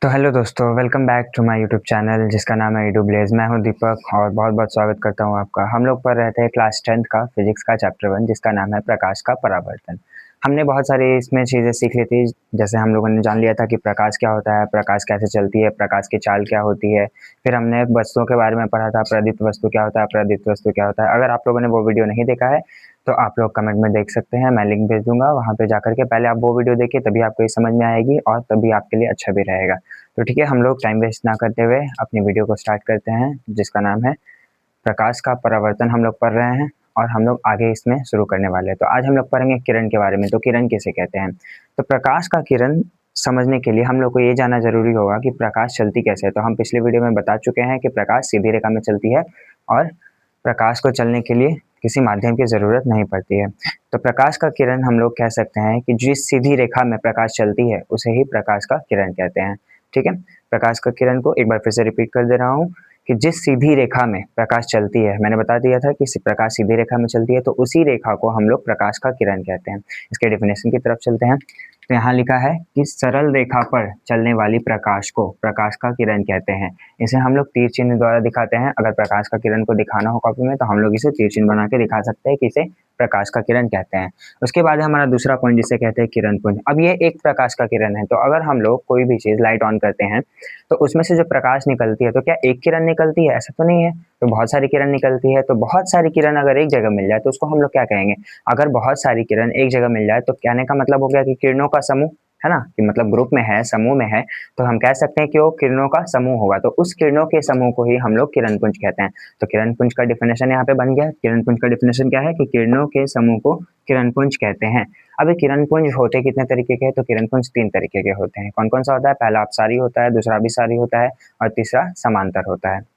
तो हेलो दोस्तों, welcome back to my YouTube channel जिसका नाम है ईडू ब्लेज। मैं हूं दीपक और बहुत बहुत स्वागत करता हूं आपका। हम लोग पढ़ रहे थे क्लास 10th का फिजिक्स का चैप्टर 1 जिसका नाम है प्रकाश का परावर्तन। हमने बहुत सारी इसमें चीज़ें सीख ली थी। जैसे हम लोगों ने जान लिया था कि प्रकाश क्या होता है, प्रकाश कैसे चलती है, प्रकाश की चाल क्या होती है। फिर हमने वस्तुओं के बारे में पढ़ा था, प्रदीप्त वस्तु क्या होता है, अप्रदीप्त वस्तु क्या होता है। अगर आप लोगों ने वो वीडियो नहीं देखा है तो आप लोग कमेंट में देख सकते हैं, मैं लिंक भेज दूंगा। वहाँ पे जाकर के पहले आप वो वीडियो देखिए, तभी आपको ये समझ में आएगी और तभी आपके लिए अच्छा भी रहेगा। तो ठीक है, हम लोग टाइम वेस्ट ना करते हुए अपनी वीडियो को स्टार्ट करते हैं जिसका नाम है प्रकाश का परावर्तन। हम लोग पढ़ रहे हैं और हम लोग आगे इसमें शुरू करने वाले हैं। तो आज हम लोग पढ़ेंगे किरण के बारे में। तो किरण किसे कहते हैं? तो प्रकाश का किरण समझने के लिए हम लोग को ये जानना जरूरी होगा कि प्रकाश चलती कैसे है। तो हम पिछले वीडियो में बता चुके हैं कि प्रकाश सीधी रेखा में चलती है और प्रकाश को चलने के लिए किसी माध्यम की ज़रूरत नहीं पड़ती है। तो प्रकाश का किरण हम लोग कह सकते हैं कि जिस सीधी रेखा में प्रकाश चलती है उसे ही प्रकाश का किरण कहते हैं। ठीक है, प्रकाश का किरण को एक बार फिर से रिपीट कर दे रहा हूँ कि जिस सीधी रेखा में प्रकाश चलती है, मैंने बता दिया था कि प्रकाश सीधी रेखा में चलती है, तो उसी रेखा को हम लोग प्रकाश का किरण कहते हैं। इसके डेफिनेशन की तरफ चलते हैं। तो यहाँ लिखा है कि सरल रेखा पर चलने वाली प्रकाश को प्रकाश का किरण कहते हैं। इसे हम लोग तीर चिन्ह द्वारा दिखाते हैं। अगर प्रकाश का किरण को दिखाना हो कॉपी में तो हम लोग इसे तीर चिन्ह बना के दिखा सकते हैं कि इसे प्रकाश का किरण कहते हैं। उसके बाद हमारा दूसरा पॉइंट जिसे कहते हैं किरण पुंज। अब ये एक प्रकाश का किरण है। तो अगर हम लोग कोई भी चीज़ लाइट ऑन करते हैं तो उसमें से जो प्रकाश निकलती है, तो क्या एक किरण निकलती है? ऐसा तो नहीं है। तो बहुत सारी किरण निकलती है। तो बहुत सारी किरण अगर एक जगह मिल जाए तो उसको हम लोग क्या कहेंगे? अगर बहुत सारी किरण एक जगह मिल जाए तो कहने का मतलब हो गया कि किरणों का समूह, है ना, कि मतलब ग्रुप में है, समूह में है, तो हम कह सकते हैं कि वो किरणों का समूह होगा। तो उस किरणों के समूह को ही हम लोग किरण पुंज कहते हैं। तो किरण पुंज का डिफिनेशन यहाँ पे बन गया। किरण पुंज का डिफिनेशन क्या है कि किरणों के समूह को किरण पुंज कहते हैं। अब ये किरण पुंज होते कितने तरीके के हैं? तो किरण पुंज 3 तरीके के होते हैं। कौन कौन सा होता है? पहला अपसारी होता है, दूसरा अभिसारी होता है और तीसरा समांतर होता है।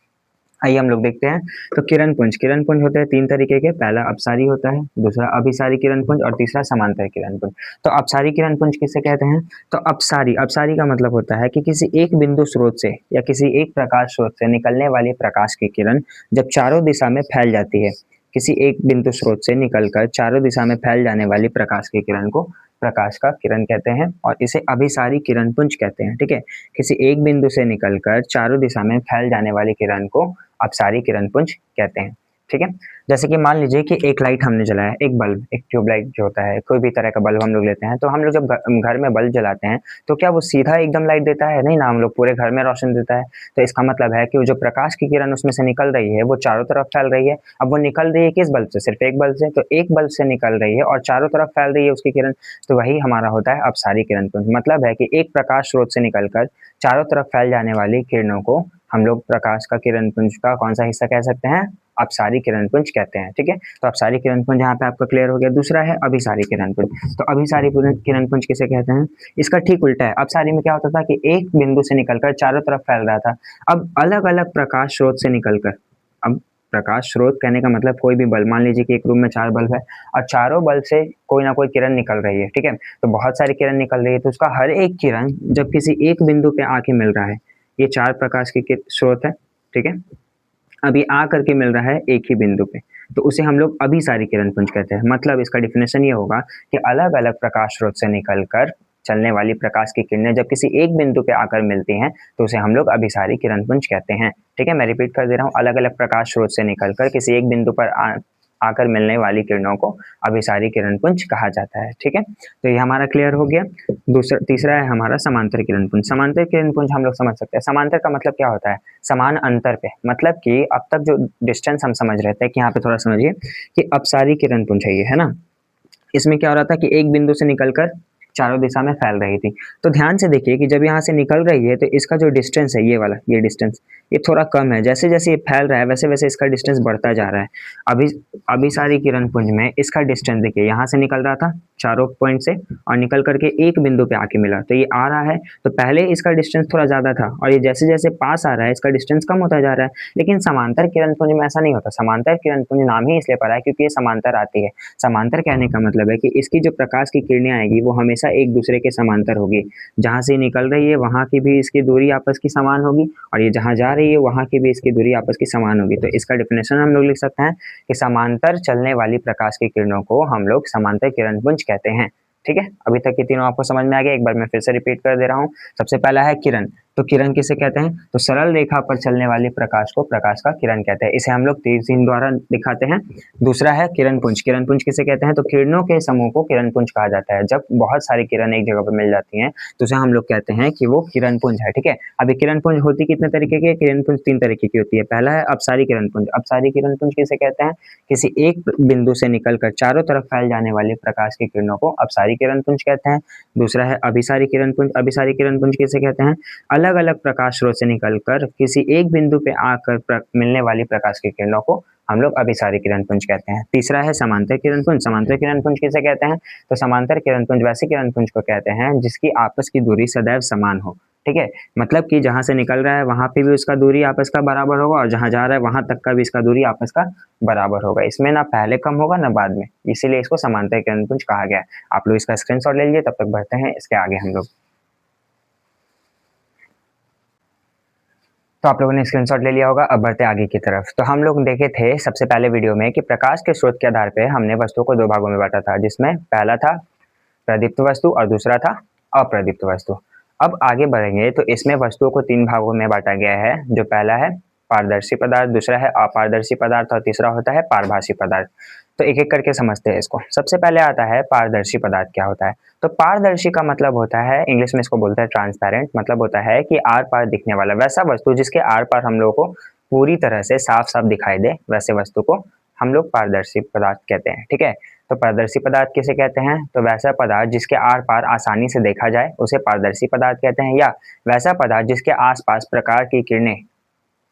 आइए हम लोग देखते हैं। तो किरण पुंज होते हैं 3 तरीके के। पहला अपसारी होता है, दूसरा अभिसारी किरण पुंज और तीसरा समांतर किरण पुंज। तो अपसारी किरण पुंज किसे कहते हैं? तो अपसारी का मतलब होता है कि किसी एक बिंदु स्रोत से या किसी एक प्रकाश स्रोत से निकलने वाली प्रकाश की किरण जब चारों दिशा में फैल जाती है, किसी एक बिंदु स्रोत से निकलकर चारों दिशा में फैल जाने वाली प्रकाश की किरण को प्रकाश का किरण कहते हैं और इसे अभिसारी किरण पुंज कहते हैं। ठीक है, किसी एक बिंदु से निकलकर चारों दिशा में फैल जाने वाली किरण को अपसारी किरण पुंज कहते हैं। ठीक है, जैसे कि मान लीजिए कि एक लाइट हमने जलाया, एक बल्ब, एक ट्यूबलाइट जो होता है, कोई भी तरह का बल्ब हम लोग लेते हैं। तो हम लोग जब घर में बल्ब जलाते हैं तो क्या वो सीधा एकदम लाइट देता है? नहीं ना, हम लोग पूरे घर में रोशनी देता है। तो इसका मतलब है कि वो जो प्रकाश की किरण उसमें से निकल रही है वो चारों तरफ फैल रही है। अब वो निकल रही है किस बल्ब से? सिर्फ एक बल्ब से। तो एक बल्ब से निकल रही है और चारों तरफ फैल रही है उसकी किरण, तो वही हमारा होता है अपसारी किरण पुंज। मतलब है कि एक प्रकाश स्रोत से निकलकर चारों तरफ फैल जाने वाली किरणों को हम लोग प्रकाश का किरण पुंज का कौन सा हिस्सा कह सकते हैं? अपसारी किरण पुंज कहते हैं। ठीक है, तो अपसारी किरण पुंज यहाँ पे आपका क्लियर हो गया। दूसरा है अभिसारी किरण पुंज। तो अभिसारी किरण पुंज किसे कहते हैं? इसका ठीक उल्टा है। अपसारी में क्या होता था कि एक बिंदु से निकलकर चारों तरफ फैल रहा था। अब अलग अलग प्रकाश स्रोत से निकलकर, अब प्रकाश स्रोत कहने का मतलब कोई भी बल्ब, मान लीजिए कि एक रूम में 4 बल्ब है और चारों बल्ब से कोई ना कोई किरण निकल रही है। ठीक है, तो बहुत सारी किरण निकल रही है, तो उसका हर एक किरण जब किसी एक बिंदु पे आके मिल रहा है, ये 4 प्रकाश के स्रोत है। ठीक है, अभी आ करके मिल रहा है एक ही बिंदु पे, तो उसे हम लोग अभिसारी किरण पुंज कहते हैं। मतलब इसका डिफिनेशन ये होगा कि अलग अलग प्रकाश स्रोत से निकलकर चलने वाली प्रकाश की किरणें जब किसी एक बिंदु पे आकर मिलती हैं तो उसे हम लोग अभिसारी किरण पुंज कहते हैं। ठीक है, मैं रिपीट कर दे रहा हूँ, अलग अलग प्रकाश स्रोत से निकलकर किसी एक बिंदु पर आकर मिलने वाली किरणों को अभिसारी किरण पुंज कहा जाता है। ठीक है, तो ये हमारा क्लियर हो गया। तीसरा है हमारा समांतर किरण पुंज। समांतर किरण पुंज हम लोग समझ सकते हैं। समांतर का मतलब क्या होता है? समान अंतर पे, मतलब कि अब तक जो डिस्टेंस हम समझ रहे थे कि यहाँ पे थोड़ा समझिए कि अपसारी किरण पुंज है ना, इसमें क्या हो रहा था कि एक बिंदु से निकलकर चारों दिशा में फैल रही थी। तो ध्यान से देखिए कि जब यहाँ से निकल रही है तो इसका जो डिस्टेंस है, ये वाला, ये डिस्टेंस, ये थोड़ा कम है। जैसे जैसे ये फैल रहा है वैसे वैसे इसका डिस्टेंस बढ़ता जा रहा है। अभी अभिसारी किरण पुंज में इसका डिस्टेंस देखिए, यहाँ से निकल रहा था चारों पॉइंट से और निकल करके एक बिंदु पे आके मिला, तो ये आ रहा है। तो पहले इसका डिस्टेंस थोड़ा ज्यादा था और ये जैसे जैसे पास आ रहा है इसका डिस्टेंस कम होता जा रहा है। लेकिन समांतर किरण पुंज में ऐसा नहीं होता। समांतर किरण पुंज नाम ही इसलिए पड़ा है क्योंकि ये समांतर आती है। समांतर कहने का मतलब है कि इसकी जो प्रकाश की किरणें आएगी वो हमेशा एक दूसरे के समांतर होगी। जहां से निकल रही है वहां की भी इसकी दूरी आपस की समान होगी और ये जहां जा रही है वहां की भी इसकी दूरी आपस की समान होगी। तो इसका डिफिनेशन हम लोग लिख सकते हैं कि समांतर चलने वाली प्रकाश की किरणों को हम लोग समांतर किरण पुंज कहते हैं। ठीक है, अभी तक ये तीनों आपको समझ में आ गया। एक बार मैं फिर से रिपीट कर दे रहा हूँ। सबसे पहला है किरण। तो किरण किसे कहते हैं? तो सरल रेखा पर चलने वाले प्रकाश को प्रकाश का किरण कहते हैं। इसे हम लोग तीर चिन्ह द्वारा दिखाते हैं। दूसरा है किरण पुंज। किरण पुंज किसे कहते हैं? तो किरणों के समूह को किरण पुंज कहा जाता है। जब बहुत सारी किरण एक जगह पर मिल जाती हैं तो उसे हम लोग कहते हैं कि वो किरण पुंज है। ठीक है, अभी किरण पुंज होती कितने तरीके की है? किरण पुंज 3 तरीके की होती है। पहला है अपसारी किरण पुंज। अपसारी किरण पुंज किसे कहते हैं? किसी एक बिंदु से निकलकर चारों तरफ फैल जाने वाले प्रकाश की किरणों को अपसारी किरण पुंज कहते हैं। दूसरा है अभिसारी किरण पुंज। अभिसारी किरण पुंज किसे कहते हैं? अलग अलग प्रकाश स्रोत से निकलकर किसी एक बिंदु पे आकर मिलने वाली प्रकाश की किरणों को हम लोग अभिसारी किरण पुंज कहते हैं। तीसरा है समांतर किरण पुंज। समांतर किरण पुंज किसे कहते हैं? तो समांतर किरण पुंज वैसे किरण पुंज को कहते हैं जिसकी आपस की दूरी सदैव समान हो। ठीक है, मतलब कि जहां से निकल रहा है वहां पे भी उसका दूरी आपस का बराबर होगा और जहां जा रहा है वहां तक का भी इसका दूरी आपस का बराबर होगा। इसमें ना पहले कम होगा ना बाद में, इसीलिए इसको समांतर किरण पुंज कहा गया है। आप लोग इसका स्क्रीनशॉट ले लीजिए, तब तक बढ़ते हैं इसके आगे हम लोग। तो आप लोगों ने स्क्रीनशॉट ले लिया होगा, अब बढ़ते आगे की तरफ। तो हम लोग देखे थे सबसे पहले वीडियो में कि प्रकाश के स्रोत के आधार पे हमने वस्तुओं को 2 भागों में बांटा था, जिसमें पहला था प्रदीप्त वस्तु और दूसरा था अप्रदीप्त वस्तु। अब आगे बढ़ेंगे तो इसमें वस्तुओं को 3 भागों में बांटा गया है। जो पहला है पारदर्शी पदार्थ, दूसरा है अपारदर्शी पदार्थ और तीसरा होता है पारभासी पदार्थ। तो एक एक करके समझते हैं इसको। सबसे पहले आता है पारदर्शी पदार्थ क्या होता है। तो पारदर्शी का मतलब होता है, इंग्लिश में इसको बोलते हैं ट्रांसपेरेंट। मतलब होता है कि आर पार दिखने वाला, वैसा वस्तु जिसके आर पार हम लोगों को पूरी तरह से साफ साफ दिखाई दे, वैसे वस्तु को हम लोग पारदर्शी पदार्थ कहते हैं। ठीक है, तो पारदर्शी पदार्थ किसे कहते हैं? तो वैसा पदार्थ जिसके आर पार आसानी से देखा जाए उसे पारदर्शी पदार्थ कहते हैं, या वैसा पदार्थ जिसके आसपास प्रकाश की किरणें,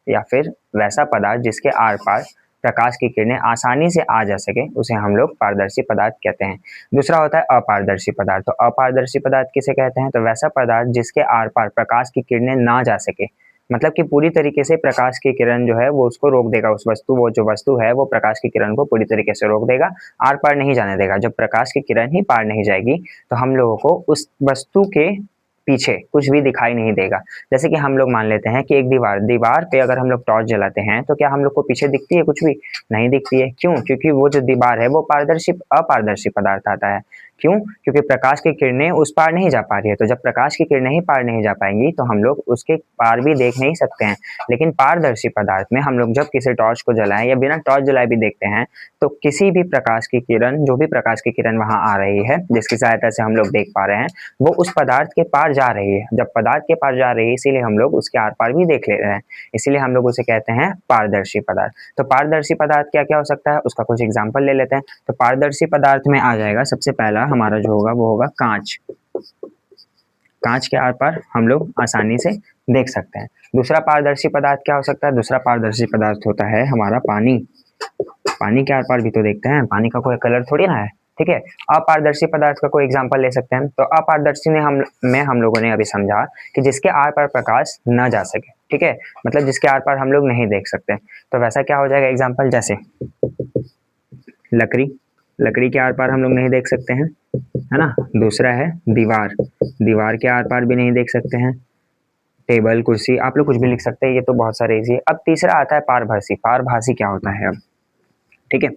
या फिर वैसा पदार्थ जिसके आर पार प्रकाश की किरणें आसानी से आ जा सके उसे हम लोग पारदर्शी पदार्थ कहते हैं। दूसरा होता है अपारदर्शी पदार्थ। तो अपारदर्शी पदार्थ किसे कहते हैं? तो वैसा पदार्थ जिसके आर पार प्रकाश की किरणें ना जा सके, मतलब कि पूरी तरीके से प्रकाश की किरण जो है वो उसको रोक देगा, उस वस्तु, वो जो वस्तु है वो प्रकाश की किरण को पूरी तरीके से रोक देगा, आर पार नहीं जाने देगा। जब प्रकाश की किरण ही पार नहीं जाएगी तो हम लोगों को उस वस्तु के पीछे कुछ भी दिखाई नहीं देगा। जैसे कि हम लोग मान लेते हैं कि एक दीवार पे अगर हम लोग टॉर्च जलाते हैं तो क्या हम लोग को पीछे दिखती है? कुछ भी नहीं दिखती है। क्यों? क्योंकि वो जो दीवार है वो अपारदर्शी पदार्थ आता है। क्यों? क्योंकि प्रकाश की किरणें उस पार नहीं जा पा रही है। तो जब प्रकाश की किरणें ही पार नहीं जा पाएंगी तो हम लोग उसके पार भी देख नहीं सकते हैं। लेकिन पारदर्शी पदार्थ में हम लोग जब किसी टॉर्च को जलाएं या बिना टॉर्च जलाए भी देखते हैं तो किसी भी प्रकाश की किरण, जो भी प्रकाश की किरण वहां आ रही है जिसकी सहायता से हम लोग देख पा रहे हैं, वो उस पदार्थ के पार जा रही है। जब पदार्थ के पार जा रही है इसीलिए हम लोग उसके आर पार भी देख ले रहे हैं, इसीलिए हम लोग उसे कहते हैं पारदर्शी पदार्थ। तो पारदर्शी पदार्थ क्या क्या हो सकता है उसका कुछ एग्जाम्पल ले लेते हैं। तो पारदर्शी पदार्थ में आ जाएगा सबसे पहला हमारा जो होगा वो होगा कांच। कांच के आर पार हम लोग आसानी से देख सकते हैं। दूसरा पारदर्शी पदार्थ क्या हो सकता है? दूसरा पारदर्शी पदार्थ होता है हमारा पानी। पानी के आर पार भी तो देखते हैं, पानी का कोई कलर थोड़ी ना है। ठीक है, अपारदर्शी पदार्थ का कोई एग्जांपल ले सकते हैं। तो अपारदर्शी में हम लोगों ने अभी समझा कि जिसके आर पार प्रकाश न जा सके। ठीक है, मतलब जिसके आर पार हम लोग नहीं देख सकते। तो वैसा क्या हो जाएगा एग्जाम्पल? जैसे लकड़ी, लकड़ी के आर पार हम लोग नहीं देख सकते हैं, है ना। दूसरा है दीवार, दीवार के आर पार भी नहीं देख सकते हैं। टेबल, कुर्सी, आप लोग कुछ भी लिख सकते हैं, ये तो बहुत सारे इजी है। अब तीसरा आता है पारभासी। पारभासी क्या होता है अब? ठीक है,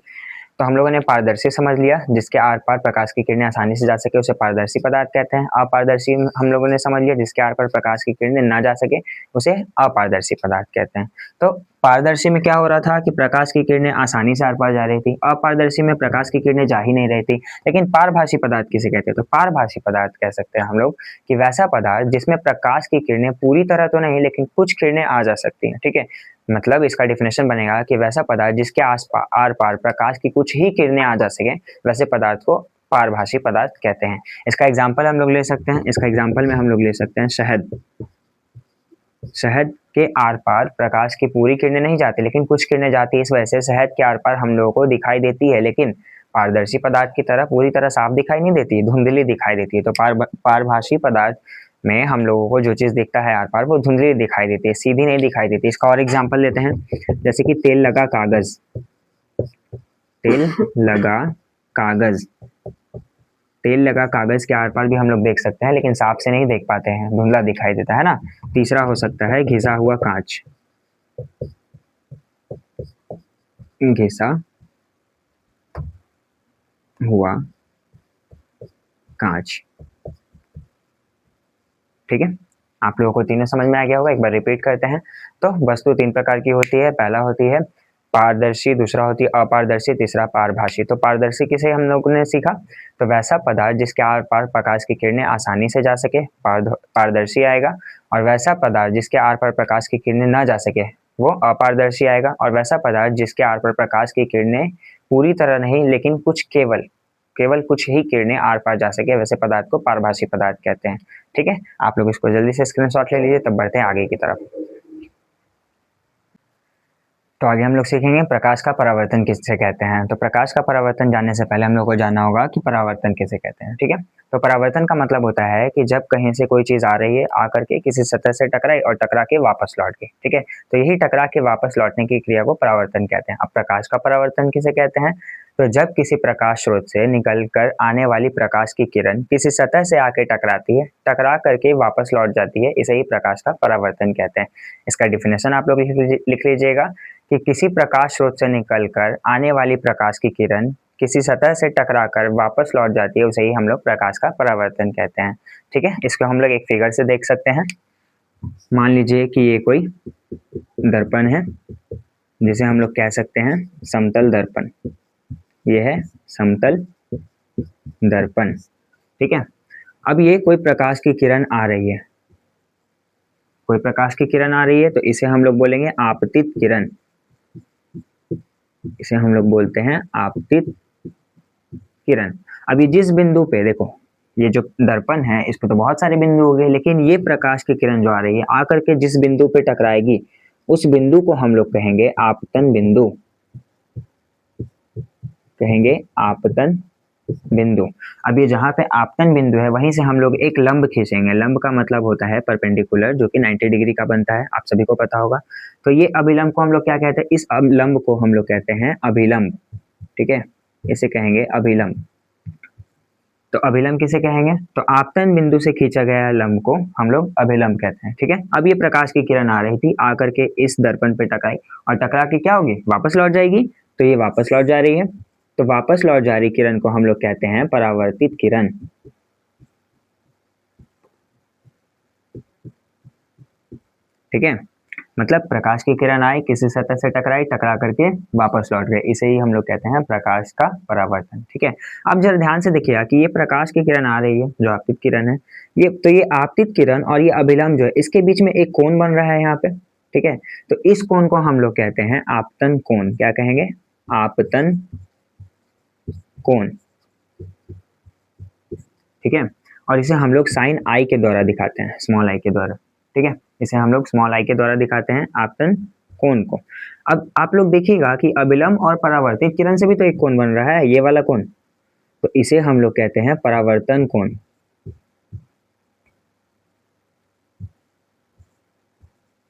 तो हम लोगों ने पारदर्शी समझ लिया, जिसके आर पार प्रकाश की किरणें आसानी से जा सके उसे पारदर्शी पदार्थ कहते हैं। अपारदर्शी हम लोगों ने समझ लिया, जिसके आर पार प्रकाश की किरणें ना जा सके उसे अपारदर्शी पदार्थ कहते हैं। तो पारदर्शी में क्या हो रहा था कि प्रकाश की किरणें आसानी से आर पार जा रही थी, अपारदर्शी में प्रकाश की किरणें जा ही नहीं रही थी। लेकिन पारभासी पदार्थ किसे कहते हैं? तो पारभासी पदार्थ कह सकते हैं हम लोग कि वैसा पदार्थ जिसमें प्रकाश की किरणें पूरी तरह तो नहीं लेकिन कुछ किरणें आ जा सकती हैं। ठीक है, मतलब इसका डिफिनेशन बनेगा कि वैसा पदार्थ जिसके आर पार प्रकाश की कुछ ही किरणें आ जा सके, वैसे पदार्थ को पारभासी पदार्थ कहते हैं। इसका एग्जाम्पल हम लोग ले सकते हैं, इसका एग्जाम्पल में हम लोग ले सकते हैं शहद। शहद के आर पार प्रकाश की पूरी किरणें नहीं जाती लेकिन कुछ किरणें जाती है, इस वजह से शहद के आर पार हम लोगों को दिखाई देती है, लेकिन पारदर्शी पदार्थ की तरह पूरी तरह साफ दिखाई नहीं देती, धुंधली दिखाई देती है। तो पारभासी पदार्थ में हम लोगों को जो चीज दिखता है आर पार वो धुंधली दिखाई देती है, सीधी नहीं दिखाई देती। इसका और एग्जाम्पल लेते हैं, जैसे कि तेल लगा कागज। तेल लगा कागज, तेल लगा कागज के आर पार भी हम लोग देख सकते हैं लेकिन साफ से नहीं देख पाते हैं, धुंधला दिखाई देता है ना। तीसरा हो सकता है घिसा हुआ कांच। घिसा हुआ कांच, ठीक है। आप लोगों को तीनों समझ में आ गया होगा, एक बार रिपीट करते हैं। तो वस्तु 3 प्रकार की होती है। पहला होती है पारदर्शी, दूसरा होती है अपारदर्शी, तीसरा पारभासी। तो पारदर्शी किसे हम लोगों ने सीखा, तो वैसा पदार्थ जिसके आर पार प्रकाश की किरणें आसानी से जा सके, पारदर्शी आएगा। और वैसा पदार्थ जिसके आर पार प्रकाश की किरणें ना जा सके, वो अपारदर्शी आएगा। और वैसा पदार्थ जिसके आर पार प्रकाश की किरणें पूरी तरह नहीं, लेकिन कुछ केवल केवल कुछ ही किरणें आर पार जा सके, वैसे पदार्थ को पारभासी पदार्थ कहते हैं। ठीक है, आप लोग इसको जल्दी से स्क्रीनशॉट ले लीजिए, तब बढ़ते हैं आगे की तरफ। तो आगे हम लोग सीखेंगे प्रकाश का परावर्तन किसे कहते हैं। तो प्रकाश का परावर्तन जानने से पहले हम लोग को जानना होगा कि परावर्तन किसे कहते हैं। ठीक है, तो परावर्तन का मतलब होता है कि जब कहीं से कोई चीज आ रही है, आकर के किसी सतह से टकराई और टकरा के वापस लौट गई। ठीक है, तो यही टकरा के वापस लौटने की क्रिया को परावर्तन कहते हैं। अब प्रकाश का परावर्तन किसे कहते हैं, तो जब किसी प्रकाश स्रोत से निकल कर आने वाली प्रकाश की किरण किसी सतह से आके टकराती है, टकरा करके वापस लौट जाती है, इसे ही प्रकाश का परावर्तन कहते हैं। इसका डिफिनेशन आप लोग लिख लीजिएगा कि किसी प्रकाश स्रोत से निकलकर आने वाली प्रकाश की किरण किसी सतह से टकराकर वापस लौट जाती है, उसे ही हम लोग प्रकाश का परावर्तन कहते हैं। ठीक है, इसको हम लोग एक फिगर से देख सकते हैं। मान लीजिए कि ये कोई दर्पण है, जिसे हम लोग कह सकते हैं समतल दर्पण। ये है समतल दर्पण। ठीक है, अब ये कोई प्रकाश की किरण आ रही है, कोई प्रकाश की किरण आ रही है, तो इसे हम लोग बोलेंगे आपतित किरण। इसे हम लोग बोलते हैं आपतित किरण। अब ये जिस बिंदु पे देखो, ये जो दर्पण है इस पे तो बहुत सारे बिंदु हो गए, लेकिन ये प्रकाश की किरण जो आ रही है आकर के जिस बिंदु पे टकराएगी, उस बिंदु को हम लोग कहेंगे आपतन बिंदु। कहेंगे आपतन बिंदु। अब ये जहाँ पे आपतन बिंदु है, वहीं से हम लोग एक लंब खींचेंगे। लंब का मतलब होता है परपेंडिकुलर, जो कि 90 डिग्री का बनता है, आप सभी को पता होगा। तो ये अभिलंब को हम लोग क्या कहते हैं, इस लंब को हम लोग कहते हैं अभिलंब। ठीक है, इसे कहेंगे अभिलंब। तो अभिलंब किसे कहेंगे, तो आपतन बिंदु से खींचा गया लंब को हम लोग अभिलंब कहते हैं। ठीक है, अब ये प्रकाश की किरण आ रही थी, आकर के इस दर्पण पे टकराई और टकरा के क्या होगी, वापस लौट जाएगी। तो ये वापस लौट जा रही है, तो वापस लौट जा रही किरण को हम लोग कहते हैं परावर्तित किरण। ठीक है, मतलब प्रकाश की किरण आई, किसी सतह से टकराई, टकरा करके वापस लौट गए, इसे ही हम लोग कहते हैं प्रकाश का परावर्तन। ठीक है, अब जरा ध्यान से देखिएगा कि ये प्रकाश की किरण आ रही है, जो आपतित किरण है, ये आपतित किरण और ये अभिलंब जो है, इसके बीच में एक कोण बन रहा है यहाँ पे। ठीक है, तो इस कोण को हम लोग कहते हैं आपतन कोण। क्या कहेंगे, आपतन कोण। ठीक है, और इसे हम लोग साइन आई के द्वारा दिखाते हैं, स्मॉल आई के द्वारा। ठीक है, इसे हम लोग स्मॉल आई के द्वारा दिखाते हैं आपतन कोण को। अब आप लोग देखिएगा कि अभिलंब और परावर्तित किरण से भी तो एक कोण बन रहा है, ये वाला कोण, तो इसे हम लोग कहते हैं परावर्तन कोण।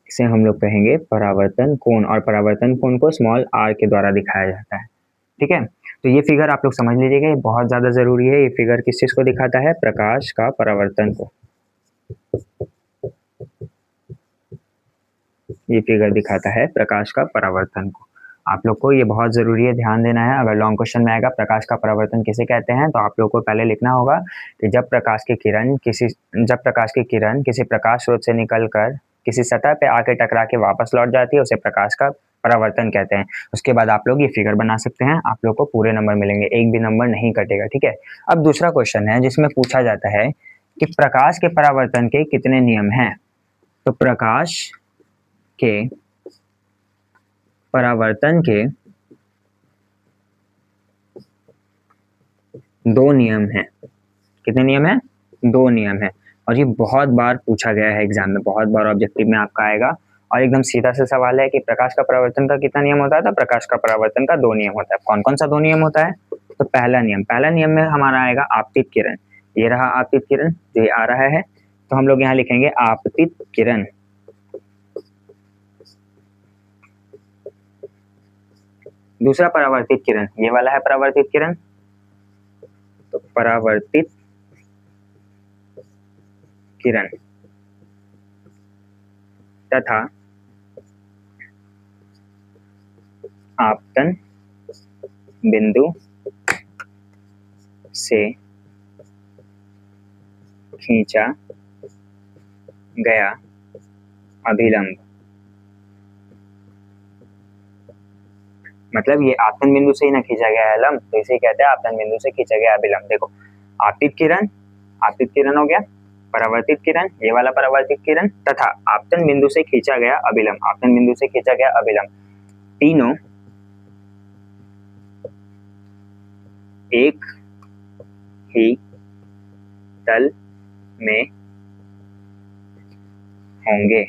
इसे हम लोग कहेंगे परावर्तन कोण, और परावर्तन कोण को स्मॉल आर के द्वारा दिखाया जाता है। ठीक है, तो ये फिगर आप लोग समझ लीजिएगा, ये बहुत ज्यादा जरूरी है। ये फिगर किस चीज को दिखाता है, प्रकाश का परावर्तन को। ये फिगर दिखाता है प्रकाश का परावर्तन को। आप लोग को ये बहुत जरूरी है, ध्यान देना है। अगर लॉन्ग क्वेश्चन में आएगा प्रकाश का परावर्तन किसे कहते हैं, तो आप लोग को पहले लिखना होगा कि जब प्रकाश की किरण किसी प्रकाश स्रोत से निकलकर किसी सतह पे आके टकरा के वापस लौट जाती है, उसे प्रकाश का परावर्तन कहते हैं। उसके बाद आप लोग ये फिगर बना सकते हैं, आप लोग को पूरे नंबर मिलेंगे, एक भी नंबर नहीं कटेगा। ठीक है, अब दूसरा क्वेश्चन है जिसमें पूछा जाता है कि प्रकाश के परावर्तन के कितने नियम हैं। तो प्रकाश के परावर्तन के 2 नियम हैं। कितने नियम हैं, 2 नियम हैं। और ये बहुत बार पूछा गया है एग्जाम में, बहुत बार ऑब्जेक्टिव में आपका आएगा। और एकदम सीधा सा सवाल है कि प्रकाश का परावर्तन का कितना नियम होता है, तो प्रकाश का परावर्तन का 2 नियम होता है। कौन कौन सा 2 नियम होता है, तो पहला नियम में हमारा आएगा आपतित किरण। ये रहा आपतित किरण, जो ये आ रहा है, तो हम लोग यहाँ लिखेंगे आपतित किरण। दूसरा परावर्तित किरण, ये वाला है परावर्तित किरण, तो परावर्तित किरण तथा आपतन बिंदु से खींचा गया अभिलंब, मतलब ये आपतन बिंदु से ही ना खींचा गया है लंब, तो इसे कहते हैं आपतन बिंदु से खींचा गया अभिलंब। देखो आपतित किरण हो गया, परावर्तित किरण, ये वाला परावर्तित किरण, तथा आपतन बिंदु से खींचा गया अभिलंब, आपतन बिंदु से खींचा गया अभिलंब, तीनों एक ही तल में होंगे।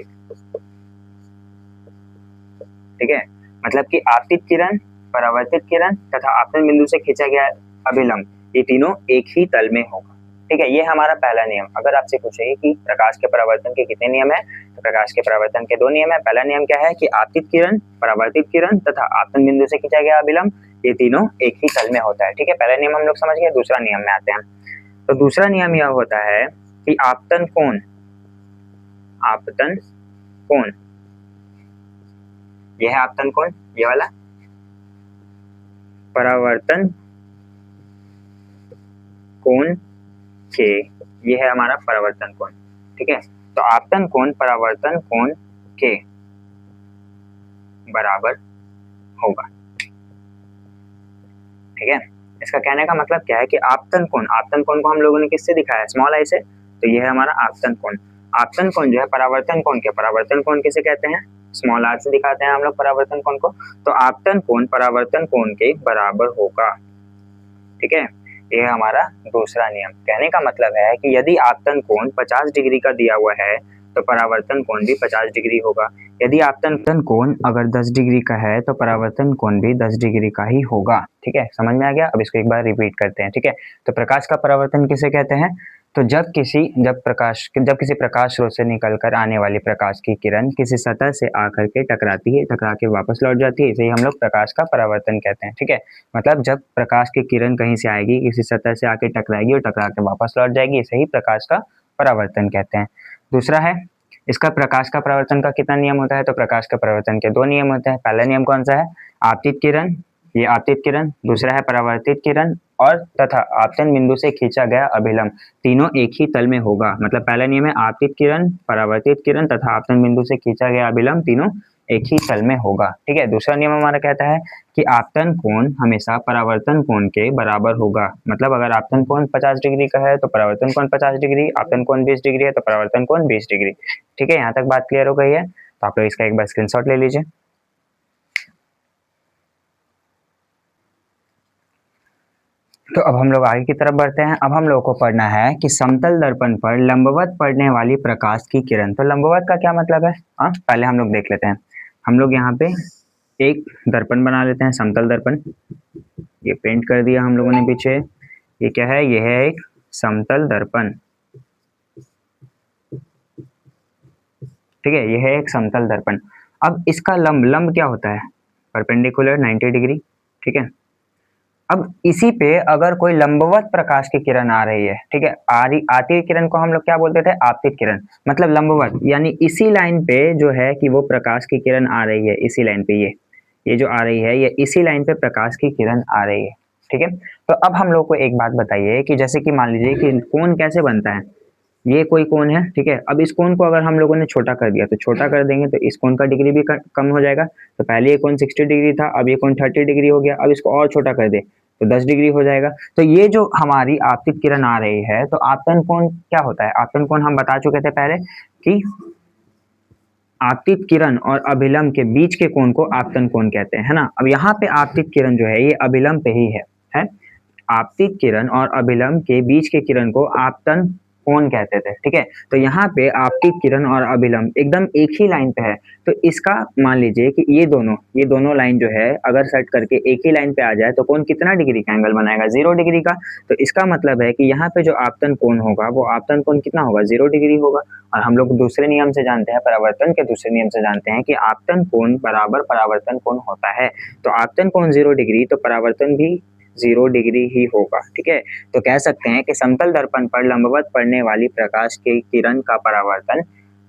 ठीक है, मतलब कि आपतित किरण, परावर्तित किरण तथा आपतन बिंदु से खींचा गया अभिलंब, ये तीनों एक ही तल में होगा। ठीक है, ये हमारा पहला नियम। अगर आपसे पूछे कि प्रकाश के परावर्तन के कितने नियम है, तो प्रकाश के परावर्तन के 2 नियम है। पहला नियम क्या है कि आपतित किरण, परावर्तित किरण तथा आपतन बिंदु से खींचा गया अभिलंब, ये तीनों एक ही तल में होता है। ठीक है, पहला नियम हम लोग समझ गए। दूसरा नियम में आते हैं। तो दूसरा नियम यह होता है कि आपतन कोण, आपतन कोण, यह है आपतन कोण, ये वाला, परावर्तन कोण के, ये है हमारा परावर्तन कोण। ठीक है, तो आपतन कोण परावर्तन कोण के बराबर होगा। ठीक है, इसका कहने का मतलब क्या है कि आपतन कोण को हम लोगों ने किससे दिखाया, स्मॉल आई से, तो ये है हमारा आपतन कोण। आपतन कोण जो है परावर्तन कोण के, परावर्तन कोण किसे कहते हैं, स्मॉल आर से दिखाते हैं हम लोग परावर्तन कोण को। तो आपतन कोण परावर्तन कोण के बराबर होगा। ठीक है, ये है हमारा दूसरा नियम। कहने का मतलब है कि यदि आपतन कोण 50 डिग्री का दिया हुआ है तो परावर्तन कोण भी 50 डिग्री होगा। यदि आपतन कोण अगर 10 डिग्री का है तो परावर्तन कोण भी 10 डिग्री का ही होगा। ठीक है, समझ में आ गया। अब इसको एक बार रिपीट करते हैं। ठीक है, तो प्रकाश का परावर्तन किसे कहते हैं, तो जब किसी प्रकाश स्रोत से निकलकर आने वाली प्रकाश की किरण किसी सतह से आकर के टकराती है, टकरा के वापस लौट जाती है, इसे ही हम लोग प्रकाश का परावर्तन कहते हैं। ठीक है, मतलब जब प्रकाश की किरण कहीं से आएगी, किसी सतह से आके टकराएगी और टकरा के वापस लौट जाएगी, इसे ही प्रकाश का परावर्तन कहते हैं। दूसरा है, इसका प्रकाश का परावर्तन का कितना नियम होता है, तो प्रकाश का परावर्तन के 2 नियम होते हैं। पहला नियम कौन सा है, आपतित किरण, ये आपतित किरण, दूसरा है परावर्तित किरण और तथा आपतन बिंदु से खींचा गया अभिलंब, तीनों एक ही तल में होगा। मतलब पहला नियम है आपतित किरण, परावर्तित किरण तथा आपतन बिंदु से खींचा गया अभिलंब, तीनों एक ही तल में होगा। ठीक है, दूसरा नियम हमारा कहता है कि आपतन कोण हमेशा परावर्तन कोण के बराबर होगा। मतलब अगर आपतन कोण 50 डिग्री का है तो परावर्तन कोण 50 डिग्री, आपतन कोण 20 डिग्री है तो परावर्तन कोण 20 डिग्री। ठीक है, यहाँ तक बात क्लियर हो गई है। तो आप लोग इसका एक बार स्क्रीनशॉट ले लीजिए। तो अब हम लोग आगे की तरफ बढ़ते हैं। अब हम लोग को पढ़ना है कि समतल दर्पण पर लंबवत पड़ने वाली प्रकाश की किरण। तो लंबवत का क्या मतलब है, पहले हम लोग देख लेते हैं। हम लोग यहाँ पे एक दर्पण बना लेते हैं, समतल दर्पण, ये पेंट कर दिया हम लोगों ने पीछे। ये क्या है, ये है एक समतल दर्पण। ठीक है, ये है एक समतल दर्पण। अब इसका लंब क्या होता है, परपेंडिकुलर 90 डिग्री। ठीक है, अब इसी पे अगर कोई लंबवत प्रकाश की किरण आ रही है, ठीक है, आती हुई किरण को हम लोग क्या बोलते थे, आपतित किरण। मतलब लंबवत यानी इसी लाइन पे जो है कि वो प्रकाश की किरण आ रही है, इसी लाइन पे ये जो आ रही है, ये इसी लाइन पे प्रकाश की किरण आ रही है। ठीक है, तो अब हम लोग को एक बात बताइए कि जैसे कि मान लीजिए कि कोण कैसे बनता है, ये कोई कोण है। ठीक है, अब इस कोण को अगर हम लोगों ने छोटा कर दिया, तो छोटा कर देंगे तो इस कोण का डिग्री भी कम हो जाएगा। तो पहले ये कोण 60 डिग्री था, अब ये कोण 30 डिग्री हो गया। अब इसको और छोटा कर दे तो 10 डिग्री हो जाएगा। तो ये जो हमारी आपतित किरण आ रही है, तो आपतन कोण क्या होता है, आपतन कोण हम बता चुके थे पहले कि आपतित किरण और अभिलंब के बीच के कोण को आपतन कोण कहते हैं, है ना। अब यहाँ पे आपतित किरण जो है ये अभिलंब पे ही है। आपतित किरण और अभिलंब के बीच के किरण को आपतन कोण कहते थे। ठीक है, तो यहाँ पे आपतित किरण और अभिलंब एकदम एक ही लाइन पे है। तो इसका मान लीजिए कि ये दोनों लाइन जो है अगर सेट करके एक ही लाइन पे आ जाए तो कोण कितना डिग्री का एंगल बनाएगा, 0 डिग्री का। तो इसका मतलब है कि यहाँ पे जो आपतन कोण होगा वो आपतन कोण कितना होगा, 0 डिग्री होगा। और हम लोग दूसरे नियम से जानते हैं, परावर्तन के दूसरे नियम से जानते हैं कि आपतन कोण बराबर परावर्तन कोण होता है। तो आपतन कोण 0 डिग्री तो परावर्तन भी 0 डिग्री ही होगा। ठीक है, तो कह सकते हैं कि समतल दर्पण पर लंबवत पड़ने वाली प्रकाश की किरण का परावर्तन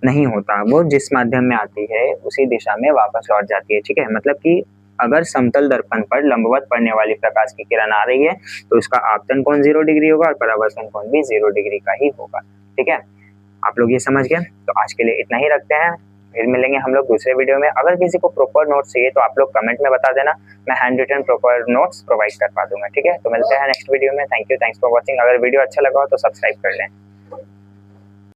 नहीं होता, वो जिस माध्यम में आती है उसी दिशा में वापस लौट जाती है। ठीक है, मतलब कि अगर समतल दर्पण पर लंबवत पड़ने वाली प्रकाश की किरण आ रही है तो इसका आपतन कोण 0 डिग्री होगा और परावर्तन कोण भी 0 डिग्री का ही होगा। ठीक है, आप लोग ये समझ गए? तो आज के लिए इतना ही रखते हैं, फिर मिलेंगे हम लोग दूसरे वीडियो में। अगर किसी को प्रॉपर नोट्स चाहिए तो आप लोग कमेंट में बता देना, मैं handwritten proper notes provide करवा दूंगा, ठीक है? तो मिलते हैं नेक्स्ट वीडियो में। Thank you, thanks for watching. अगर वीडियो अच्छा लगा हो तो सब्सक्राइब कर लें।